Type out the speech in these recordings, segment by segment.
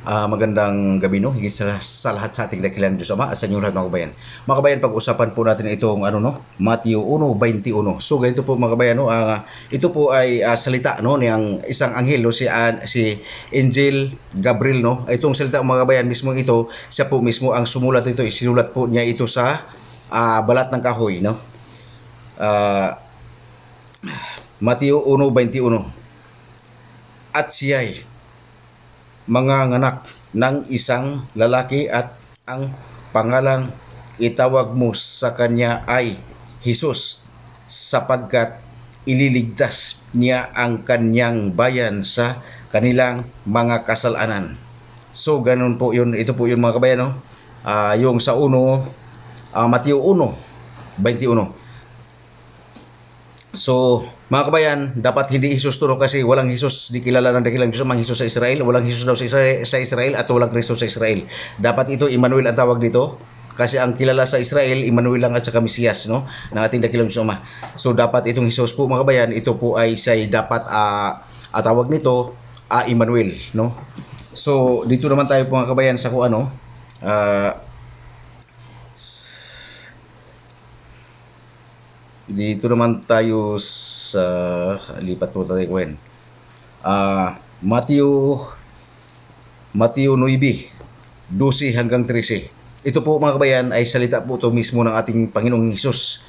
Magandang gabi, no? Higit sa lahat sa ating dakilang Diyos Ama at sa inyong lahat mga kabayan. Mga kabayan, pag-usapan po natin itong Matthew 1:21. So ganito po mga kabayan, no? Ito po ay salita, no, niyang isang anghel, no, si Angel Gabriel, no? Itong salita mga kabayan mismo ito, siya po mismo ang sumulat ito, isinulat po niya ito sa balat ng kahoy, no? Matthew 1:21. At siya'y mga nganak ng isang lalaki at ang pangalang itawag mo sa kanya ay Jesus, sapagkat ililigtas niya ang kanyang bayan sa kanilang mga kasalanan. So ganun po yun, ito po yun mga kabayan, no? Yung sa Matthew 1:21. So, mga kabayan, dapat hindi Jesus to, kasi walang Jesus, di kilala ng dakilang Diyos ang Jesus sa Israel. Walang Jesus daw sa Israel at walang Kristo sa Israel. Dapat ito, Emmanuel ang tawag dito. Kasi ang kilala sa Israel, Emmanuel lang at saka Mesiyas, no? Ng ating dakilang Diyos Ama. So, dapat itong Jesus po, mga kabayan, ito po ay dapat tawag nito, Emmanuel, no? So, dito naman tayo po mga kabayan sa kung ano, dito naman tayo sa lipat po tayo Gwen. Matthew 9:12 hanggang 13. Ito po mga kabayan ay salita po ito mismo ng ating Panginoong Hesus,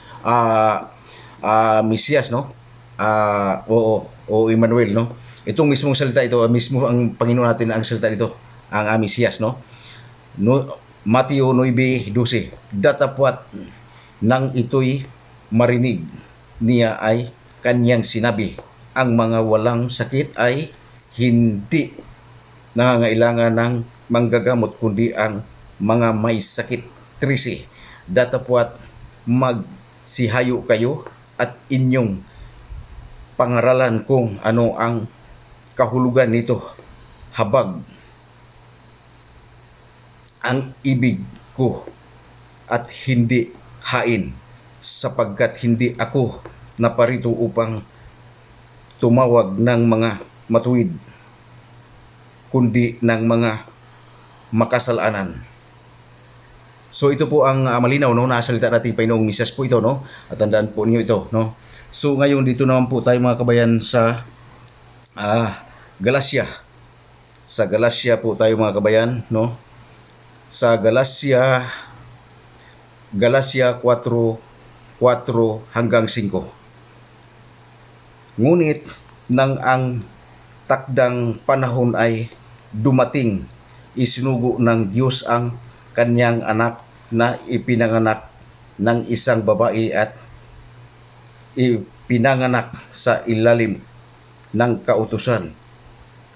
Mesiyas, no? O Emmanuel, no? Itong mismong salita ito, mismo ang Panginoon natin ang salita ito, ang Mesiyas, no? Matthew 9:12. Datapwat nang ito'y marinig niya ay kanyang sinabi, ang mga walang sakit ay hindi nangangailangan ng manggagamot kundi ang mga may sakit. 13. Datapwat magsihayo kayo at inyong pangaralan kung ano ang kahulugan nito, habag ang ibig ko at hindi hain, sapagkat hindi ako naparito upang tumawag ng mga matuwid, kundi ng mga makasalanan. So ito po ang malinaw, no, na salita natin Panginoong Mesiyas po ito, no? At tandaan po niyo ito, no? So ngayon dito naman po tayo mga kabayan sa Galacia. Sa Galacia po tayo mga kabayan, no? Sa Galacia 4:4 hanggang 5. Ngunit nang ang takdang panahon ay dumating, isinugo ng Diyos ang kanyang anak na ipinanganak ng isang babae at ipinanganak sa ilalim ng kautusan.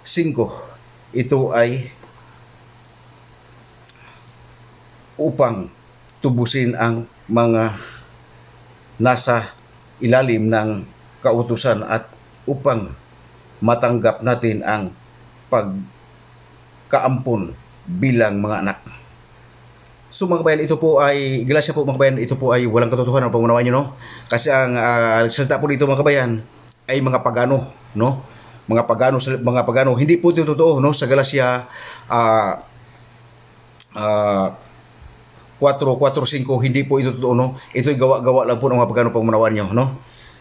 5. Ito ay upang tubusin ang mga nasa ilalim ng kautusan at upang matanggap natin ang pagkaampon bilang mga anak. So mga kabayan, ito po ay Galacia po mga kabayan, ito po ay walang katotohanan, pangunawaan nyo, no? Kasi ang salita po dito mga kabayan ay mga pagano, no? Mga pagano, hindi po ito totoo, no? Sa Galacia 4:4-5, hindi po ito totoo, no? Ito'y gawa-gawa lang po ng mga pagano, pangunawaan nyo, no?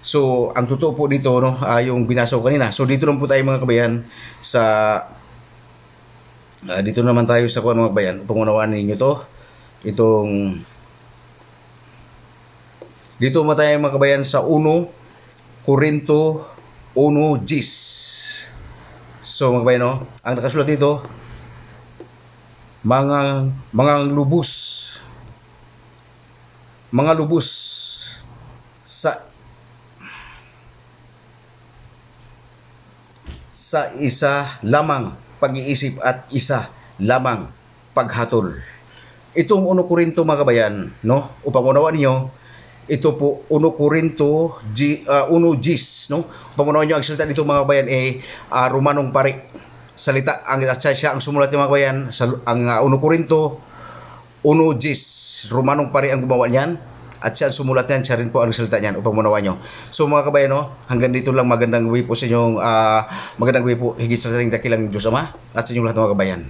So ang totoo po dito, no, yung binasa ko kanina. So dito naman po tayo mga kabayan sa dito naman tayo sa mga kabayan, pangunawaan ninyo to. Dito naman tayo mga kabayan sa 1 Korinto 1:10. So mga kabayan, no, ang nakasulat dito, mga lubos sa isa lamang pag-iisip at isa lamang paghatol. Itong 1 Korinto mga kabayan, no, upang unawaan niyo, ito po 1 Korinto 1:10, no? Upang unawaan niyo ang salita dito mga kabayan Romanong pari. Salita ang siya ang sumulat ng mga kabayan sa ang 1 Korinto 1:10. Romanong pari ang gumawa niyan. At siya ang sumulat niyan, siya rin po ang salita niyan upang manawa nyo. So mga kabayan, no, hanggang dito lang, magandang gabi po sa inyong magandang gabi po higit sa ating dakilang Diyos Ama at sa inyong lahat mga kabayan.